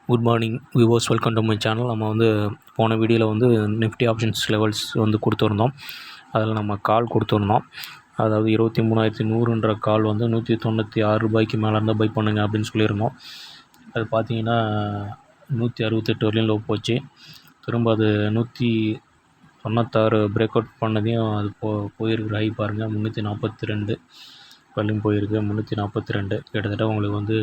Good morning viewers, welcome to my channel. நம்ம போன வீடியோவில் நிஃப்டி ஆப்ஷன்ஸ் லெவல்ஸ் கொடுத்துருந்தோம். அதில் நம்ம கால் கொடுத்துருந்தோம். அதாவது 23,100ன்ற கால் ரூபாய்க்கு மேலே இருந்தால் பை பண்ணுங்க அப்படின்னு சொல்லியிருந்தோம். அது பார்த்தீங்கன்னா 168 வரையும் லோ போச்சு. திரும்ப அது 196 பிரேக் அவுட் பண்ணதையும் அது போயிருக்கிற ஹை பாருங்கள், 342 வரலையும் போயிருக்கு. 342 கிட்டத்தட்ட உங்களுக்கு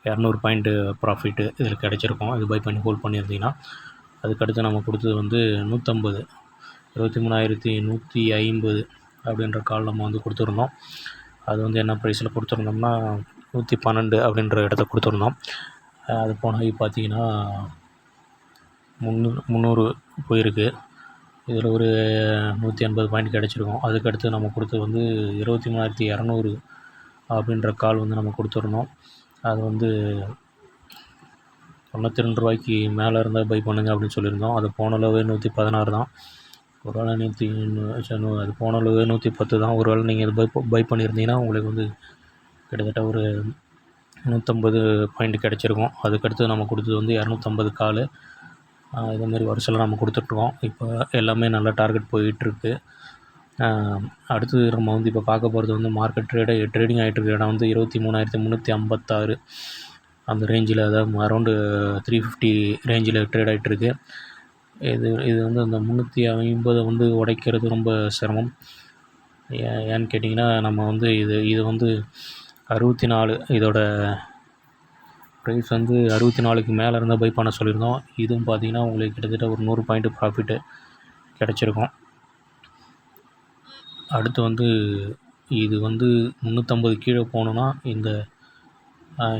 200 பாயிண்ட்டு ப்ராஃபிட்டு இதில் கிடச்சிருக்கும். இது பை பண்ணி ஹோல்ட் பண்ணியிருந்தீங்கன்னா. அதுக்கடுத்து நம்ம கொடுத்தது 150, 23,150 அப்படின்ற கால் நம்ம கொடுத்துருந்தோம். அது என்ன ப்ரைஸில் கொடுத்துருந்தோம்னா 112 அப்படின்ற இடத்த கொடுத்துருந்தோம். அது போன ஹை பார்த்தீங்கன்னா 300 போயிருக்கு. இதில் ஒரு 180 பாயிண்ட் கிடச்சிருக்கும். அதுக்கடுத்து நம்ம கொடுத்தது 23,200 அப்படின்ற கால் நம்ம கொடுத்துருந்தோம். அது 92 ரூபாய்க்கு மேலே இருந்தால் பை பண்ணுங்க அப்படின்னு சொல்லியிருந்தோம். அது போன அளவு 116 தான். ஒரு வேளை அது போன அளவு 110 தான். ஒரு வேளை நீங்கள் இது பை பண்ணியிருந்தீங்கன்னா உங்களுக்கு கிட்டத்தட்ட ஒரு 150 பாயிண்ட் கிடச்சிருக்கும். அதுக்கடுத்து நம்ம கொடுத்தது 250 கால். இதேமாரி வருஷத்தில் நம்ம கொடுத்துட்ருக்கோம். இப்போ எல்லாமே நல்ல டார்கெட் போயிட்டுருக்கு. அடுத்து நம்ம இப்போ பார்க்க போகிறது மார்க்கெட் ட்ரேடிங் ஆகிட்டுருக்க இடம் 23,356 அந்த ரேஞ்சில், அதாவது அரௌண்டு 350 ரேஞ்சில் ட்ரேட் ஆகிட்டுருக்கு. இது அந்த 350 உடைக்கிறது ரொம்ப சிரமம். ஏன்னு கேட்டிங்கன்னா நம்ம இது 64, இதோட ப்ரைஸ் 64க்கு மேலே இருந்தால் பை பண்ண சொல்லியிருந்தோம். இதுவும் பார்த்திங்கன்னா உங்களுக்கு கிட்டத்தட்ட ஒரு 100 பாயிண்ட்டு ப்ராஃபிட்டு கிடச்சிருக்கும். அடுத்து இது 350 கீழே போகணுன்னா இந்த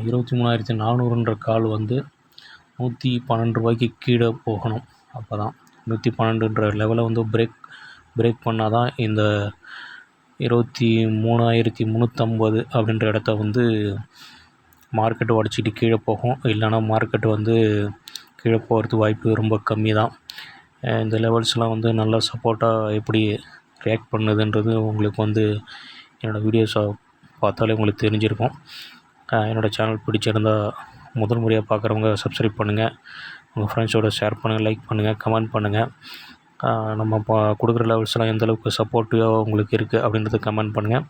23,400ன்ற கால் 112 ரூபாய்க்கு கீழே போகணும். அப்போ தான் 112ன்ற லெவலை பிரேக் பண்ணால் தான் இந்த 23,350 அப்படின்ற இடத்த மார்க்கெட்டு உடச்சிட்டு கீழே போகும். இல்லைனா மார்க்கெட்டு கீழே போகிறதுக்கு வாய்ப்பு ரொம்ப கம்மி தான். இந்த லெவல்ஸ்லாம் நல்லா சப்போர்ட்டாக எப்படி ரியாக்ட் பண்ணுதுன்றது உங்களுக்கு என்னோடய வீடியோஸை பார்த்தாலே உங்களுக்கு தெரிஞ்சிருக்கும். என்னோடய சேனல் பிடிச்சிருந்தால் முதல் முறையாக பார்க்குறவங்க சப்ஸ்கிரைப் பண்ணுங்கள், உங்கள் ஃப்ரெண்ட்ஸோடு ஷேர் பண்ணுங்கள், லைக் பண்ணுங்கள், கமெண்ட் பண்ணுங்கள். நம்ம கொடுக்குற லெவல்ஸ்லாம் எந்தளவுக்கு சப்போர்ட்டிவாக உங்களுக்கு இருக்குது அப்படின்றத கமெண்ட் பண்ணுங்கள்.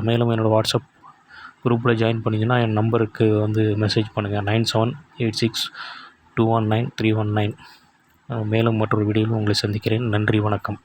மேலும் என்னோடய வாட்ஸ்அப் குரூப்பில் ஜாயின் பண்ணிங்கன்னா என் நம்பருக்கு மெசேஜ் பண்ணுங்கள், 9786219319. மேலும் மற்றொரு வீடியோவில் உங்களை சந்திக்கிறேன். நன்றி, வணக்கம்.